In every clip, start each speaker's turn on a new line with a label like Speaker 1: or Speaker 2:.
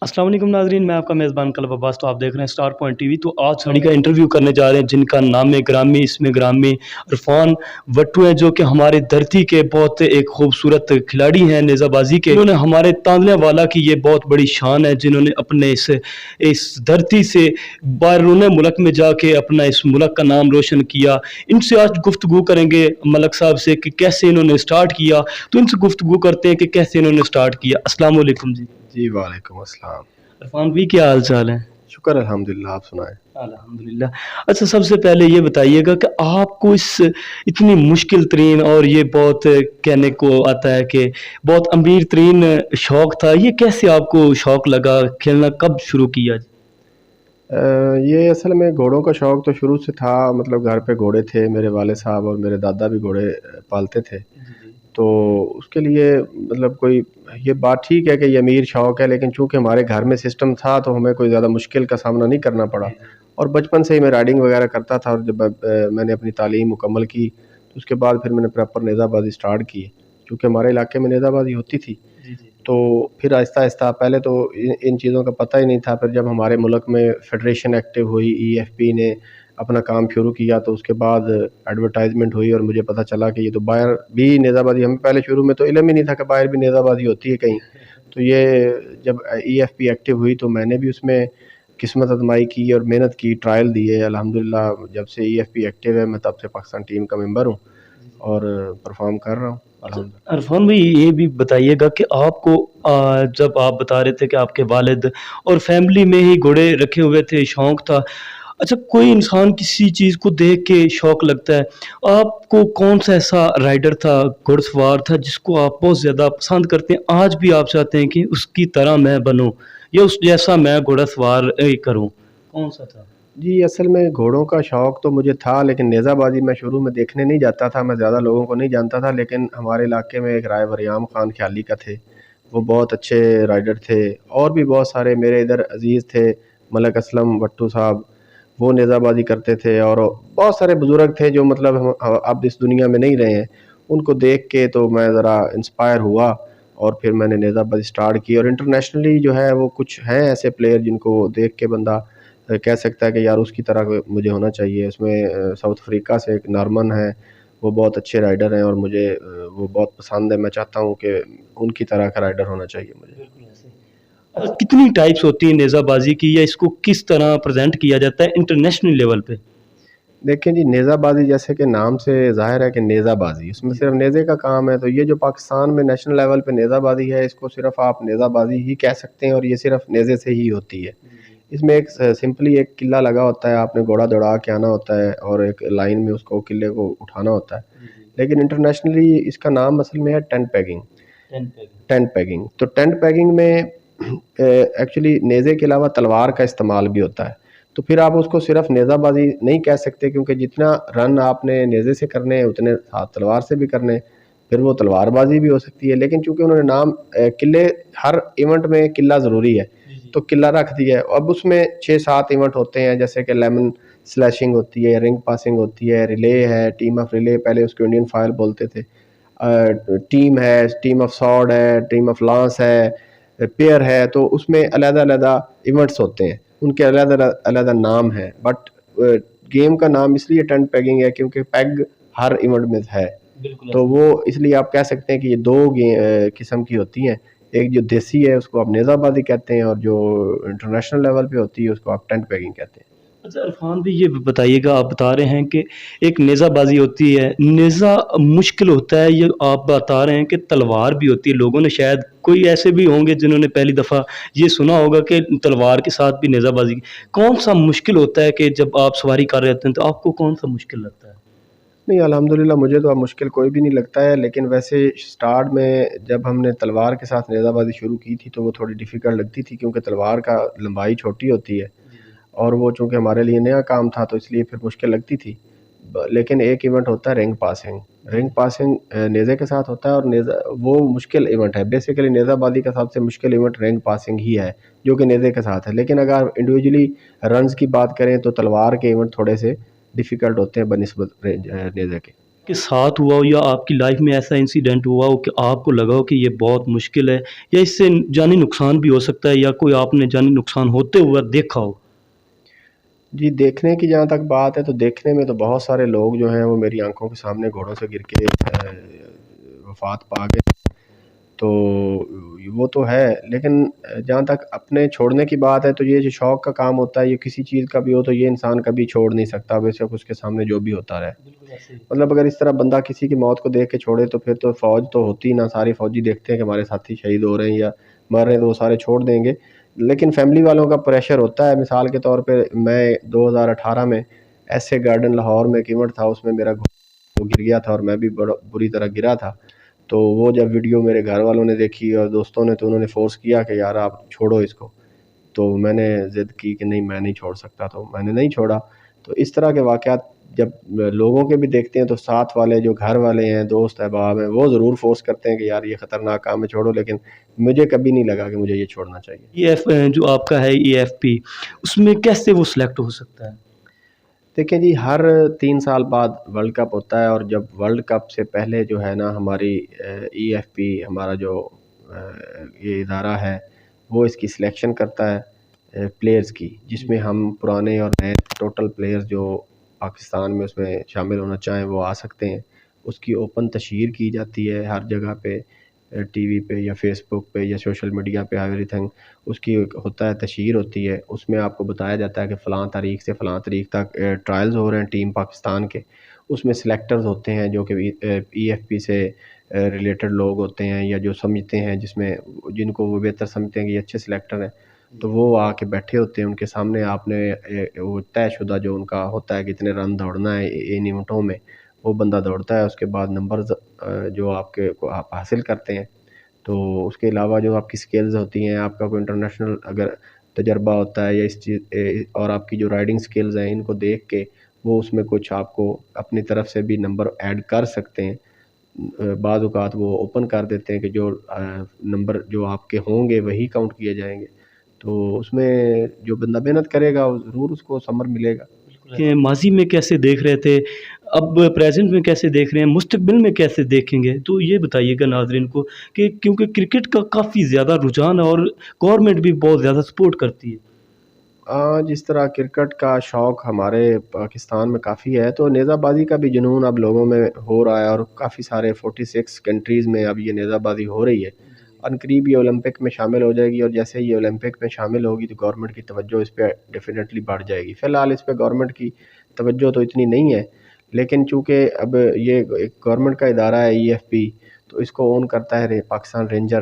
Speaker 1: अस्सलाम वालेकुम नाजरीन, मैं आपका मेज़बान कलब अब्बास। तो आप देख रहे हैं स्टार पॉइंट टीवी। तो आज सड़ी का इंटरव्यू करने जा रहे हैं जिनका नाम है ग्रामी, इसमें ग्रामी इरफान वट्टू हैं, जो कि हमारे धरती के बहुत एक खूबसूरत खिलाड़ी हैं नेज़ाबाजी के। उन्होंने हमारे तांदलेवाला की ये बहुत बड़ी शान है, जिन्होंने अपने इस धरती से बैरून मुल्क में जाके अपना इस मुल्क का नाम रोशन किया। इनसे आज गुफ्तगू करेंगे मलक साहब से कि कैसे इन्होंने स्टार्ट किया। तो इनसे गुफ्तगू करते हैं कि कैसे इन्होंने स्टार्ट किया। अस्सलाम वालेकुम जी।
Speaker 2: जी वालेकुम अस्सलाम।
Speaker 1: इरफान भी क्या हाल चाल है?
Speaker 2: शुक्र अल्हम्दुलिल्लाह, आप सुनाएं।
Speaker 1: अल्हम्दुलिल्लाह। अच्छा, सबसे पहले ये बताइएगा कि आपको इस इतनी मुश्किल तरीन और ये बहुत कहने को आता है कि बहुत अमीर तरीन शौक था, ये कैसे आपको शौक लगा, खेलना कब शुरू किया?
Speaker 2: ये असल में घोड़ों का शौक़ तो शुरू से था। मतलब घर पे घोड़े थे, मेरे वाले साहब और मेरे दादा भी घोड़े पालते थे। तो उसके लिए मतलब कोई ये बात ठीक है कि ये अमीर शौक़ है, लेकिन चूँकि हमारे घर में सिस्टम था तो हमें कोई ज़्यादा मुश्किल का सामना नहीं करना पड़ा। और बचपन से ही मैं राइडिंग वगैरह करता था, और जब मैंने अपनी तालीम मुकम्मल की तो उसके बाद फिर मैंने प्रॉपर नेज़ाबाजी स्टार्ट की। क्योंकि हमारे इलाके में नेज़ाबाजी होती थी, तो फिर आहिस्ता आहिस्ता पहले तो इन चीज़ों का पता ही नहीं था। फिर जब हमारे मुल्क में फेडरेशन एक्टिव हुई, EFP ने अपना काम शुरू किया, तो उसके बाद एडवर्टाइजमेंट हुई और मुझे पता चला कि ये तो बाहर भी नेज़ाबाजी, हमें पहले शुरू में तो इल्म ही नहीं था कि बाहर भी नेज़ाबाजी होती है कहीं। तो ये जब EFP एक्टिव हुई तो मैंने भी उसमें किस्मत आजमाई की और मेहनत की, ट्रायल दिए। अल्हम्दुलिल्लाह जब से EFP एक्टिव है मैं तब से पाकिस्तान टीम का मेंबर हूँ और परफॉर्म कर रहा हूँ अल्हम्दुलिल्लाह।
Speaker 1: अरफान भाई, ये भी बताइएगा कि आपको जब आप बता रहे थे कि आपके वालिद और फैमिली में ही घोड़े रखे हुए थे, शौक था। अच्छा, कोई इंसान किसी चीज़ को देख के शौक लगता है। आपको कौन सा ऐसा राइडर था, घुड़सवार था, जिसको आप बहुत ज़्यादा पसंद करते हैं, आज भी आप चाहते हैं कि उसकी तरह मैं बनूं या उस जैसा मैं घोड़सवार करूं? कौन सा था?
Speaker 2: जी, असल में घोड़ों का शौक़ तो मुझे था, लेकिन नेज़ाबाजी मैं शुरू में देखने नहीं जाता था। मैं ज़्यादा लोगों को नहीं जानता था, लेकिन हमारे इलाके में एक राय वरियाम ख़ान ख्याली का थे, वो बहुत अच्छे राइडर थे। और भी बहुत सारे मेरे इधर अज़ीज़ थे, मलक असलम वट्टू साहब, वो नेज़ाबाजी करते थे। और बहुत सारे बुज़ुर्ग थे जो मतलब हम अब इस दुनिया में नहीं रहे हैं। उनको देख के तो मैं ज़रा इंस्पायर हुआ और फिर मैंने नेज़ाबाजी स्टार्ट की। और इंटरनेशनली जो है वो कुछ हैं ऐसे प्लेयर जिनको देख के बंदा कह सकता है कि यार उसकी तरह मुझे होना चाहिए। उसमें साउथ अफ्रीका से एक नॉर्मन है, वो बहुत अच्छे राइडर हैं और मुझे वो बहुत पसंद है। मैं चाहता हूँ कि उनकी तरह का राइडर होना चाहिए मुझे।
Speaker 1: कितनी टाइप्स होती हैं नेज़ाबाजी की, या इसको किस तरह प्रेजेंट किया जाता है इंटरनेशनल लेवल पे?
Speaker 2: देखें जी, नेज़ाबाजी जैसे कि नाम से ज़ाहिर है कि नेज़ाबाजी, उसमें सिर्फ नेज़े का काम है। तो ये जो पाकिस्तान में नेशनल लेवल पे नेज़ाबाजी है, इसको सिर्फ आप नेज़ाबाजी ही कह सकते हैं और ये सिर्फ नेज़े से ही होती है। इसमें एक सिंपली एक किला लगा होता है, आपने घोड़ा दौड़ा के आना होता है और एक लाइन में उसको किले को उठाना होता है। लेकिन इंटरनेशनली इसका नाम असल में है टेंट पैगिंग। टेंट पैगिंग, तो टेंट पैगिंग में एक्चुअली नेज़े के अलावा तलवार का इस्तेमाल भी होता है। तो फिर आप उसको सिर्फ नेज़ाबाजी नहीं कह सकते, क्योंकि जितना रन आपने नेज़े से करने हैं उतने हाथ तलवार से भी करने, फिर वो तलवारबाजी भी हो सकती है। लेकिन चूंकि उन्होंने नाम किले, हर इवेंट में किला ज़रूरी है, तो किला रख दिया है। अब उसमें 6-7 इवेंट होते हैं, जैसे कि लेमन स्लैशिंग होती है, रिंग पासिंग होती है, रिले है, टीम ऑफ रिले, पहले उसको इंडियन फाइल बोलते थे, टीम है, टीम ऑफ सॉर्ड है, टीम ऑफ लांस है, पेयर है। तो उसमें अलग-अलग इवेंट्स होते हैं, उनके अलग-अलग नाम हैं। बट गेम का नाम इसलिए टेंट पैगिंग है क्योंकि पैग हर इवेंट में है। तो वो इसलिए आप कह सकते हैं कि ये दो किस्म की होती हैं। एक जो देसी है उसको आप नेज़ाबाजी कहते हैं, और जो इंटरनेशनल लेवल पे होती है उसको आप टेंट पैगिंग कहते हैं।
Speaker 1: अच्छा इरफान भी ये बताइएगा, आप बता रहे हैं कि एक नेज़ाबाजी होती है, नेज़ा मुश्किल होता है, ये आप बता रहे हैं कि तलवार भी होती है। लोगों ने शायद कोई ऐसे भी होंगे जिन्होंने पहली दफ़ा ये सुना होगा कि तलवार के साथ भी नेज़ाबाजी की। कौन सा मुश्किल होता है कि जब आप सवारी कर रहे होते हैं, तो आपको कौन सा मुश्किल लगता है?
Speaker 2: नहीं, अल्हम्दुलिल्लाह मुझे तो अब मुश्किल कोई भी नहीं लगता है। लेकिन वैसे स्टार्ट में जब हमने तलवार के साथ नेज़ाबाजी शुरू की थी तो वो थोड़ी डिफ़िकल्ट लगती थी, क्योंकि तलवार का लंबाई छोटी होती है और वो चूँकि हमारे लिए नया काम था तो इसलिए फिर मुश्किल लगती थी। लेकिन एक इवेंट होता है रिंग पासिंग। रिंग पासिंग नेज़े के साथ होता है, और नेज़ा वो मुश्किल इवेंट है। बेसिकली नेज़ाबाजी का सबसे मुश्किल इवेंट रिंग पासिंग ही है, जो कि नेज़े के साथ है। लेकिन अगर इंडिविजुअली रन्स की बात करें तो तलवार के इवेंट थोड़े से डिफ़िकल्ट होते हैं बनिस्बत नेज़े के।
Speaker 1: के साथ हुआ हो या आपकी लाइफ में ऐसा इंसिडेंट हुआ हो कि आपको लगा हो कि ये बहुत मुश्किल है या इससे जानी नुकसान भी हो सकता है या कोई आपने जानी नुकसान होते हुआ देखा हो?
Speaker 2: जी, देखने की जहाँ तक बात है तो देखने में तो बहुत सारे लोग जो हैं वो मेरी आंखों के सामने घोड़ों से गिर के वफात पा गए। तो वो तो है, लेकिन जहाँ तक अपने छोड़ने की बात है तो ये जो शौक़ का काम होता है, ये किसी चीज़ का भी हो तो ये इंसान कभी छोड़ नहीं सकता, बेशक उसके सामने जो भी होता रहे।
Speaker 1: बिल्कुल ऐसे ही।
Speaker 2: मतलब अगर इस तरह बंदा किसी की मौत को देख के छोड़े तो फिर तो फ़ौज तो होती ना, सारे फ़ौजी देखते हैं कि हमारे साथी शहीद हो रहे हैं या मर रहे हैं तो वो सारे छोड़ देंगे। लेकिन फैमिली वालों का प्रेशर होता है, मिसाल के तौर पे मैं 2018 में एसए गार्डन लाहौर में एक इवेंट था, उसमें मेरा वो गिर गया था और मैं भी बड़ा बुरी तरह गिरा था। तो वो जब वीडियो मेरे घर वालों ने देखी और दोस्तों ने, तो उन्होंने फ़ोर्स किया कि यार आप छोड़ो इसको। तो मैंने ज़िद की कि नहीं, मैं नहीं छोड़ सकता, तो मैंने नहीं छोड़ा। तो इस तरह के वाक़यात जब लोगों के भी देखते हैं तो साथ वाले जो घर वाले हैं, दोस्त अहबाब हैं, वो ज़रूर फ़ोर्स करते हैं कि यार ये ख़तरनाक काम है, छोड़ो, लेकिन मुझे कभी नहीं लगा कि मुझे ये छोड़ना चाहिए।
Speaker 1: जो आपका है ईएफपी उसमें कैसे वो सिलेक्ट हो सकता है?
Speaker 2: देखिए जी, हर 3 साल बाद वर्ल्ड कप होता है और जब वर्ल्ड कप से पहले जो है ना हमारी ईएफपी हमारा जो ये इदारा है वो इसकी सिलेक्शन करता है प्लेयर्स की, जिसमें हम पुराने और नए टोटल प्लेयर्स जो पाकिस्तान में उसमें शामिल होना चाहें वो आ सकते हैं। उसकी ओपन तशहीर की जाती है हर जगह पे, टीवी पे या फेसबुक पे या सोशल मीडिया पे, एवरीथिंग उसकी एक होता है, तशहीर होती है। उसमें आपको बताया जाता है कि फ़लाँ तारीख से फ़लाँ तारीख तक ट्रायल्स हो रहे हैं टीम पाकिस्तान के। उसमें सिलेक्टर्स होते हैं जो कि ईएफपी से रिलेटेड लोग होते हैं या जो समझते हैं, जिसमें जिनको वो बेहतर समझते हैं कि ये अच्छे सिलेक्टर हैं, तो वो आके बैठे होते हैं। उनके सामने आपने वो तयशुदा जो उनका होता है कि इतने रन दौड़ना है इन इवेंटों में, वो बंदा दौड़ता है। उसके बाद नंबर्स जो आपके को आप हासिल करते हैं। तो उसके अलावा जो आपकी स्किल्स होती हैं, आपका कोई इंटरनेशनल अगर तजर्बा होता है या इस चीज़ और आपकी जो राइडिंग स्किल्स हैं, इनको देख के वो उसमें कुछ आपको अपनी तरफ से भी नंबर ऐड कर सकते हैं। बाज़ औक़ात वो ओपन कर देते हैं कि जो नंबर जो आपके होंगे वही काउंट किए जाएँगे। तो उसमें जो बंदा मेहनत करेगा वो ज़रूर उसको समर मिलेगा।
Speaker 1: कि माज़ी में कैसे देख रहे थे, अब प्रेज़ेंट में कैसे देख रहे हैं, मुस्तक़बिल में कैसे देखेंगे? तो ये बताइएगा नाज़रीन को कि क्योंकि क्रिकेट का काफ़ी ज़्यादा रुझान है और गवर्नमेंट भी बहुत ज़्यादा सपोर्ट करती है।
Speaker 2: जिस तरह क्रिकेट का शौक़ हमारे पाकिस्तान में काफ़ी है, तो नेज़ाबाज़ी का भी जुनून अब लोगों में हो रहा है और काफ़ी सारे 46 कंट्रीज़ में अब ये नेज़ाबाज़ी हो रही है। अनकरीब ये ओलंपिक में शामिल हो जाएगी और जैसे ही ये ओलंपिक में शामिल होगी तो गवर्नमेंट की तवज्जो इस पे डेफ़िनेटली बढ़ जाएगी। फ़िलहाल इस पे गवर्नमेंट की तवज्जो तो इतनी नहीं है, लेकिन चूँकि अब ये एक गवर्नमेंट का इदारा है ईएफपी, तो इसको ओन करता है पाकिस्तान रेंजर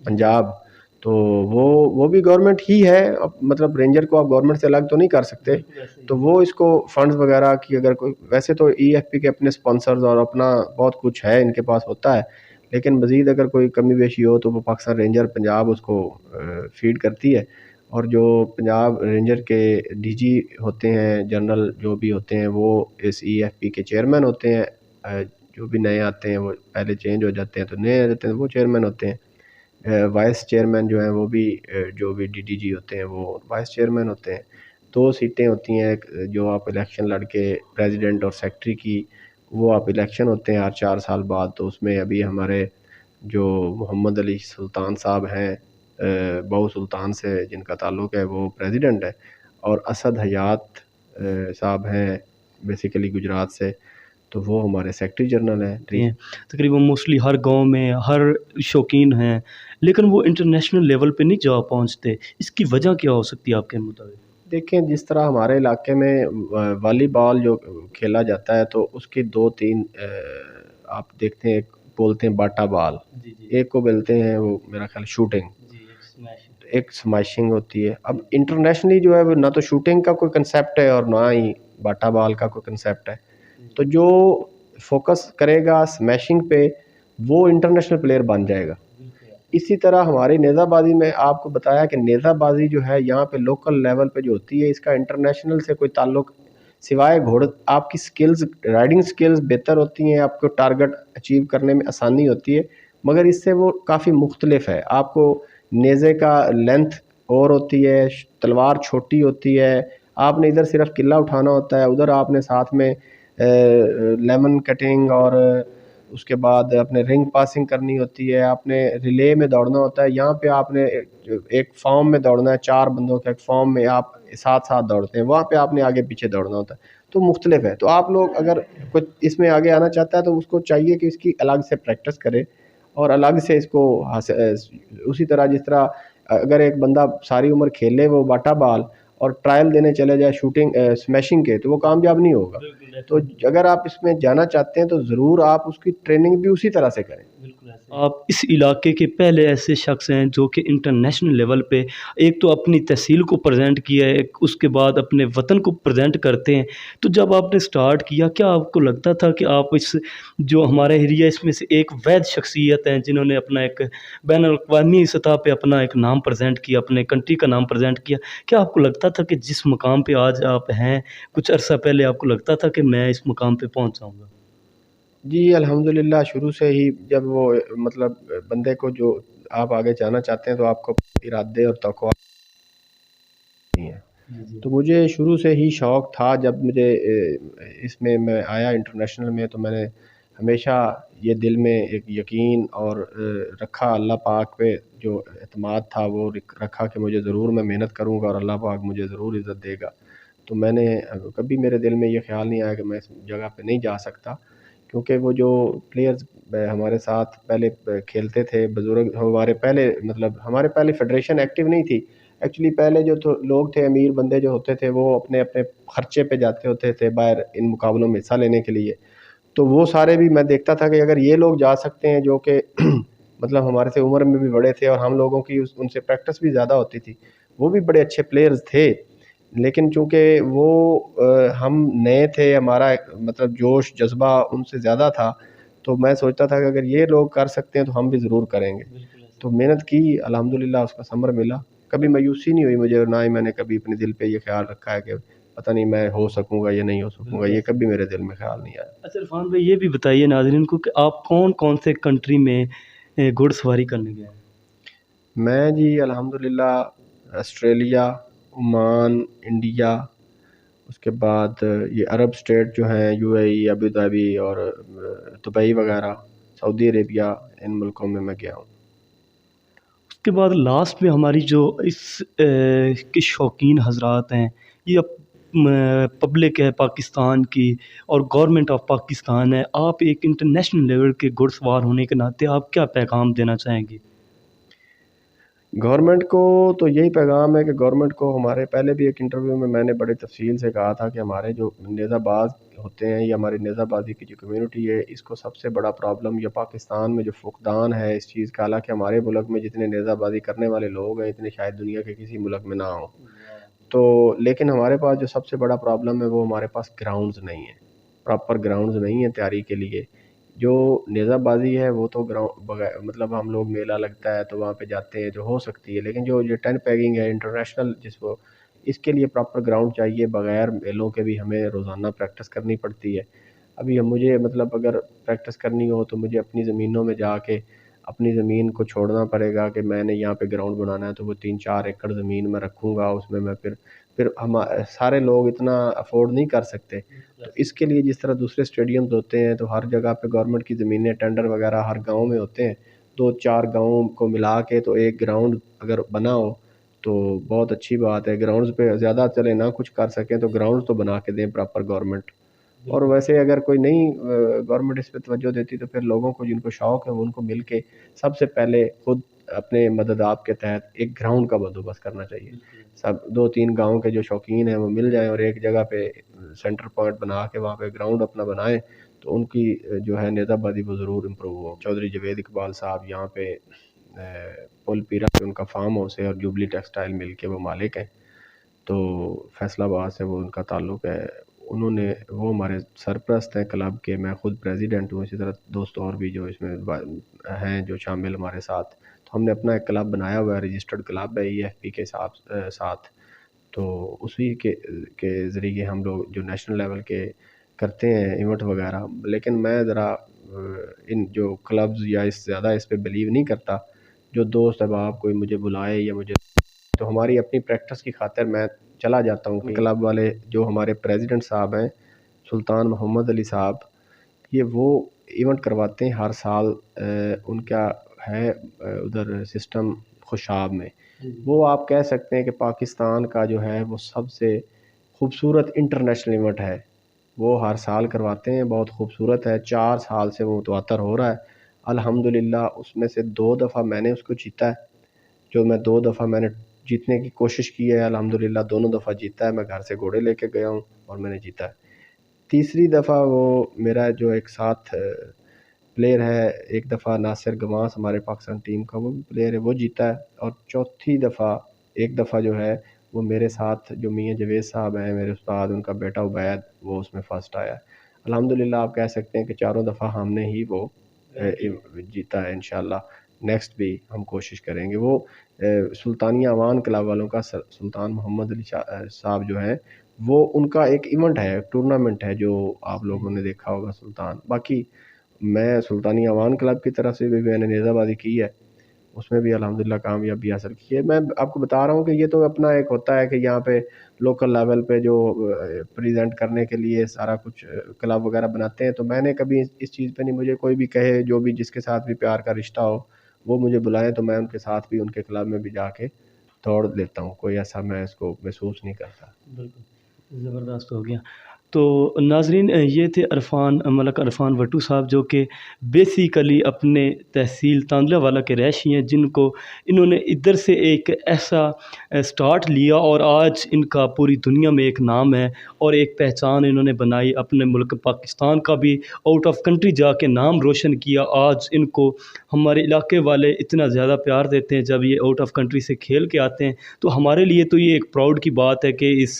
Speaker 2: पंजाब। तो वो भी गवर्नमेंट ही है। अब मतलब रेंजर को आप गवर्नमेंट से अलग तो नहीं कर सकते। तो वो इसको फंड्स वगैरह की अगर कोई, वैसे तो ईएफपी के अपने स्पॉन्सर्स और अपना बहुत कुछ है इनके पास होता है, लेकिन मज़ीद अगर कोई कमी बेशी हो तो वो पाकिस्तान रेंजर पंजाब उसको फ़ीड करती है। और जो पंजाब रेंजर के डीजी होते हैं, जनरल जो भी होते हैं, वो इस ईएफपी के चेयरमैन होते हैं। जो भी नए आते हैं वो पहले चेंज हो जाते हैं, तो नए आ जाते हैं वो चेयरमैन होते हैं। वाइस चेयरमैन जो हैं वो भी जो भी डीडीजी होते हैं वो वाइस चेयरमैन होते हैं। 2 सीटें होती हैं, एक जो आप इलेक्शन लड़ के प्रेसिडेंट और सेक्रेटरी की, वो आप इलेक्शन होते हैं हर 4 साल बाद। तो उसमें अभी हमारे जो मोहम्मद अली सुल्तान साहब हैं, बहू सुल्तान से जिनका ताल्लुक़ है, वो प्रेसिडेंट है। और असद हयात साहब हैं बेसिकली गुजरात से, तो वो हमारे सेक्रेटरी जनरल हैं।
Speaker 1: हैं, तकरीबन मोस्टली हर गाँव में हर शौकीन हैं, लेकिन वो इंटरनेशनल लेवल पे नहीं जा पहुँचते। इसकी वजह क्या हो सकती है आपके मुताबिक?
Speaker 2: देखें, जिस तरह हमारे इलाके में वॉलीबॉल जो खेला जाता है तो उसकी 2-3 आप देखते हैं, एक बोलते हैं बाटा बॉल,
Speaker 1: जी, जी।
Speaker 2: एक को बोलते हैं वो मेरा ख्याल शूटिंग,
Speaker 1: जी, एक स्मैशिंग।
Speaker 2: एक स्मैशिंग होती है। अब इंटरनेशनली जो है वो ना तो शूटिंग का कोई कंसेप्ट है और ना ही बाटा बॉल का कोई कंसेप्ट है। तो जो फोकस करेगा स्मैशिंग पे वो इंटरनेशनल प्लेयर बन जाएगा। इसी तरह हमारी नेज़ाबाजी में आपको बताया कि नेज़ाबाजी जो है यहाँ पे लोकल लेवल पे जो होती है, इसका इंटरनेशनल से कोई ताल्लुक सिवाय घोड़, आपकी स्किल्स, राइडिंग स्किल्स बेहतर होती हैं, आपको टारगेट अचीव करने में आसानी होती है, मगर इससे वो काफ़ी मुख्तलिफ है। आपको नेज़े का लेंथ और होती है, तलवार छोटी होती है, आपने इधर सिर्फ किला उठाना होता है, उधर आपने साथ में لیمن کٹنگ اور اس کے بعد اپنے رنگ پاسنگ کرنی ہوتی ہے, آپ نے ریلے میں دوڑنا ہوتا ہے. یہاں پہ آپ نے ایک فارم میں دوڑنا ہے, 4 بندوں کے ایک فارم میں آپ ساتھ ساتھ دوڑتے ہیں, وہاں پہ آپ نے آگے پیچھے دوڑنا ہوتا ہے. تو مختلف ہے. تو آپ لوگ اگر کوئی اس میں آگے آنا چاہتا ہے تو اس کو چاہیے کہ اس کی الگ سے پریکٹس کرے اور الگ سے اس کو اسی طرح جس طرح اگر ایک بندہ ساری عمر کھیلے وہ باٹا بال اور ٹرائل دینے چلے جائے شوٹنگ اسمیشنگ کے, تو وہ کامیاب نہیں ہوگا. تو اگر آپ اس میں جانا چاہتے ہیں تو ضرور آپ اس کی ٹریننگ بھی اسی طرح سے کریں.
Speaker 1: آپ اس علاقے کے پہلے ایسے شخص ہیں جو کہ انٹرنیشنل لیول پہ ایک تو اپنی تحصیل کو پریزنٹ کیا ہے, اس کے بعد اپنے وطن کو پریزنٹ کرتے ہیں. تو جب آپ نے سٹارٹ کیا, کیا آپ کو لگتا تھا کہ آپ اس جو ہمارا ایریا اس میں سے ایک وید شخصیت ہیں جنہوں نے اپنا ایک بین الاقوامی سطح پہ اپنا ایک نام پریزنٹ کیا, اپنے کنٹری کا نام پریزنٹ کیا, کیا آپ کو لگتا تھا کہ جس مقام پہ آج آپ ہیں کچھ عرصہ پہلے آپ کو لگتا تھا کہ میں اس مقام پہ پہنچ جاؤں گا؟
Speaker 2: جی الحمدللہ شروع سے ہی جب وہ مطلب بندے کو جو آپ آگے جانا چاہتے ہیں تو آپ کو ارادے اور توقعات نہیں ہیں. تو مجھے شروع سے ہی شوق تھا. جب مجھے اس میں آیا انٹرنیشنل میں تو میں نے ہمیشہ یہ دل میں ایک یقین اور رکھا, اللہ پاک پہ جو اعتماد تھا وہ رکھا کہ مجھے ضرور میں محنت کروں گا اور اللہ پاک مجھے ضرور عزت دے گا. تو میں نے کبھی میرے دل میں یہ خیال نہیں آیا کہ میں اس جگہ پہ نہیں جا سکتا, کیونکہ وہ جو پلیئرز ہمارے ساتھ پہلے کھیلتے تھے بزرگ ہمارے پہلے مطلب ہمارے پہلے فیڈریشن ایکٹیو نہیں تھی ایکچولی. پہلے جو لوگ تھے امیر بندے جو ہوتے تھے وہ اپنے اپنے خرچے پہ جاتے ہوتے تھے باہر ان مقابلوں میں حصہ لینے کے لیے. تو وہ سارے بھی میں دیکھتا تھا کہ اگر یہ لوگ جا سکتے ہیں جو کہ مطلب ہمارے سے عمر میں بھی بڑے تھے اور ہم لوگوں کی ان سے پریکٹس بھی زیادہ ہوتی تھی, وہ بھی بڑے اچھے پلیئرز تھے, لیکن چونکہ وہ ہم نئے تھے, ہمارا مطلب جوش جذبہ ان سے زیادہ تھا, تو میں سوچتا تھا کہ اگر یہ لوگ کر سکتے ہیں تو ہم بھی ضرور کریں گے. تو محنت کی, الحمدللہ اس کا ثمر ملا. کبھی مایوسی نہیں ہوئی مجھے, اور نہ ہی میں نے کبھی اپنے دل پہ یہ خیال رکھا ہے کہ پتہ نہیں میں ہو سکوں گا یا نہیں ہو سکوں گا, یہ کبھی میرے دل میں خیال نہیں آیا.
Speaker 1: اچھا عرفان بھائی, یہ بھی بتائیے ناظرین کو کہ آپ کون کون سے کنٹری میں گھوڑ سواری کرنے گئے ہیں؟
Speaker 2: میں جی الحمدللہ آسٹریلیا, عمان, انڈیا, اس کے بعد یہ عرب اسٹیٹ جو ہیں U A E, Abu Dhabi اور دبئی وغیرہ, سعودی عربیہ, ان ملکوں میں گیا ہوں.
Speaker 1: اس کے بعد لاسٹ میں ہماری جو اس کے شوقین حضرات ہیں, یہ پبلک ہے پاکستان کی اور گورنمنٹ آف پاکستان ہے, آپ ایک انٹرنیشنل لیول کے گھڑ سوار ہونے کے ناطے آپ کیا پیغام دینا چاہیں گے؟
Speaker 2: گورنمنٹ کو تو یہی پیغام ہے کہ گورنمنٹ کو ہمارے پہلے بھی ایک انٹرویو میں نے بڑی تفصیل سے کہا تھا کہ ہمارے جو نیزہ باز ہوتے ہیں یا ہماری نیزہ بازی کی جو کمیونٹی ہے, اس کو سب سے بڑا پرابلم یا پاکستان میں جو فقدان ہے اس چیز کا, حالانکہ ہمارے ملک میں جتنے نیزہ بازی کرنے والے لوگ ہیں اتنے شاید دنیا کے کسی ملک میں نہ ہوں, تو لیکن ہمارے پاس جو سب سے بڑا پرابلم ہے وہ ہمارے پاس گراؤنڈز نہیں ہیں, پراپر گراؤنڈز نہیں ہیں تیاری کے لیے. جو نیزہ بازی ہے وہ تو مطلب ہم لوگ میلہ لگتا ہے تو وہاں پہ جاتے ہیں جو ہو سکتی ہے, لیکن جو یہ 10 پیگنگ ہے انٹرنیشنل جس کو, اس کے لیے پراپر گراؤنڈ چاہیے. بغیر میلوں کے بھی ہمیں روزانہ پریکٹس کرنی پڑتی ہے. ابھی مجھے مطلب اگر پریکٹس کرنی ہو تو مجھے اپنی زمینوں میں جا کے اپنی زمین کو چھوڑنا پڑے گا کہ میں نے یہاں پہ گراؤنڈ بنانا ہے تو وہ 3-4 ایکڑ زمین میں رکھوں گا, اس میں پھر ہم سارے لوگ اتنا افورڈ نہیں کر سکتے. تو اس کے لیے جس طرح دوسرے اسٹیڈیمز ہوتے ہیں تو ہر جگہ پہ گورنمنٹ کی زمینیں ٹینڈر وغیرہ ہر گاؤں میں ہوتے ہیں, 2-4 گاؤں کو ملا کے تو ایک گراؤنڈ اگر بنا ہو تو بہت اچھی بات ہے. گراؤنڈز پہ زیادہ چلے نہ کچھ کر سکیں تو گراؤنڈز تو بنا کے دیں پراپر گورنمنٹ. اور ویسے اگر کوئی نہیں گورنمنٹ اس پہ توجہ دیتی تو پھر لوگوں کو جن کو شوق ہے وہ ان کو مل کے سب سے پہلے خود اپنے مدداب کے تحت ایک گراؤنڈ کا بندوبست کرنا چاہیے. سب 2-3 گاؤں کے جو شوقین ہیں وہ مل جائیں اور ایک جگہ پہ سینٹر پوائنٹ بنا کے وہاں پہ گراؤنڈ اپنا بنائیں تو ان کی جو ہے نیزہ بازی وہ ضرور امپروو ہو. چودھری جوید اقبال صاحب یہاں پہ پل پیرا پہ ان کا فارم ہاؤس ہے اور جوبلی ٹیکسٹائل مل کے وہ مالک ہیں, تو فیصل آباد سے وہ ان کا تعلق ہے. انہوں نے وہ ہمارے سرپرست ہیں کلب کے, میں خود پریزیڈنٹ ہوں, اسی طرح دوست اور بھی جو اس میں ہیں جو شامل ہمارے ساتھ. تو ہم نے اپنا ایک کلب بنایا ہوا ہے, رجسٹرڈ کلب ہے ای ایف پی کے ساتھ. تو اسی کے ذریعے ہم لوگ جو نیشنل لیول کے کرتے ہیں ایونٹ وغیرہ. لیکن میں ذرا ان جو کلبز یا زیادہ اس پہ بلیو نہیں کرتا. جو دوست احباب کوئی مجھے بلائے یا مجھے تو ہماری اپنی پریکٹس کی خاطر میں چلا جاتا ہوں. کلب والے جو ہمارے پریزیڈنٹ صاحب ہیں سلطان محمد علی صاحب، یہ وہ ایونٹ کرواتے ہیں ہر سال، ان کا ہے ادھر سسٹم خوشاب میں، وہ آپ کہہ سکتے ہیں کہ پاکستان کا جو ہے وہ سب سے خوبصورت انٹرنیشنل ایونٹ ہے، وہ ہر سال کرواتے ہیں، بہت خوبصورت ہے، 4 سال سے وہ متواتر ہو رہا ہے الحمدللہ۔ اس میں سے 2 دفعہ میں نے اس کو جیتا ہے، جو میں 2 دفعہ میں نے جیتنے کی کوشش کی ہے الحمدللہ، دونوں دفعہ جیتا ہے، میں گھر سے گھوڑے لے کے گیا ہوں اور میں نے جیتا ہے۔ تیسری دفعہ وہ میرا جو ایک ساتھ پلیئر ہے، ایک دفعہ ناصر گماس ہمارے پاکستان ٹیم کا، وہ بھی پلیئر ہے، وہ جیتا ہے، اور چوتھی دفعہ ایک دفعہ جو ہے وہ میرے ساتھ جو میاں جوید صاحب ہیں میرے استاد، ان کا بیٹا عبید، وہ اس میں فرسٹ آیا ہے الحمدللہ۔ آپ کہہ سکتے ہیں کہ 4 دفعہ ہم نے ہی وہ جیتا ہے، انشاءاللہ نیکسٹ بھی ہم کوشش کریں گے۔ وہ سلطانیہ اوان کلب والوں کا سلطان محمد علی صاحب جو ہیں، وہ ان کا ایک ایونٹ ہے، ٹورنامنٹ ہے، جو آپ لوگوں نے دیکھا ہوگا سلطان۔ باقی میں سلطانیہ اوان کلب کی طرف سے بھی میں نے نیزہ بازی کی ہے، اس میں بھی الحمدللہ کامیابی حاصل کی ہے۔ میں آپ کو بتا رہا ہوں کہ یہ تو اپنا ایک ہوتا ہے کہ یہاں پہ لوکل لیول پہ جو پریزنٹ کرنے کے لیے سارا کچھ کلب وغیرہ بناتے ہیں، تو میں نے کبھی اس چیز پہ نہیں، مجھے کوئی بھی کہے، جو بھی جس کے ساتھ بھی پیار کا رشتہ ہو وہ مجھے بلائیں، تو میں ان کے ساتھ بھی ان کے کلب میں بھی جا کے دوڑ لیتا ہوں، کوئی ایسا میں اس کو محسوس نہیں کرتا۔
Speaker 1: بالکل زبردست ہو گیا۔ تو ناظرین، یہ تھے ملک عرفان وٹو صاحب، جو کہ بیسیکلی اپنے تحصیل تاندلہ والا کے رہائشی ہیں، جن کو انہوں نے ادھر سے ایک ایسا سٹارٹ لیا اور آج ان کا پوری دنیا میں ایک نام ہے اور ایک پہچان انہوں نے بنائی، اپنے ملک پاکستان کا بھی آؤٹ آف کنٹری جا کے نام روشن کیا۔ آج ان کو ہمارے علاقے والے اتنا زیادہ پیار دیتے ہیں، جب یہ آؤٹ آف کنٹری سے کھیل کے آتے ہیں تو ہمارے لیے تو یہ ایک پراؤڈ کی بات ہے کہ اس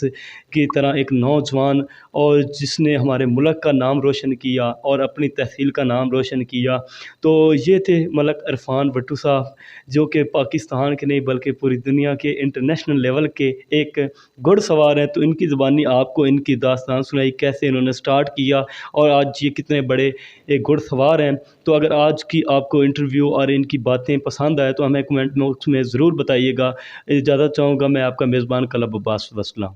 Speaker 1: کی طرح ایک نوجوان اور جس نے ہمارے ملک کا نام روشن کیا اور اپنی تحصیل کا نام روشن کیا۔ تو یہ تھے ملک عرفان وٹو صاحب، جو کہ پاکستان کے نہیں بلکہ پوری دنیا کے انٹرنیشنل لیول کے ایک گھڑ سوار ہیں۔ تو ان کی زبانی آپ کو ان کی داستان سنائی، کیسے انہوں نے سٹارٹ کیا اور آج یہ کتنے بڑے ایک گھڑ سوار ہیں۔ تو اگر آج کی آپ کو انٹرویو اور ان کی باتیں پسند آئے تو ہمیں کمنٹ باکس میں ضرور بتائیے گا۔ اجازت چاہوں گا، میں آپ کا میزبان کلب عباس وسلام۔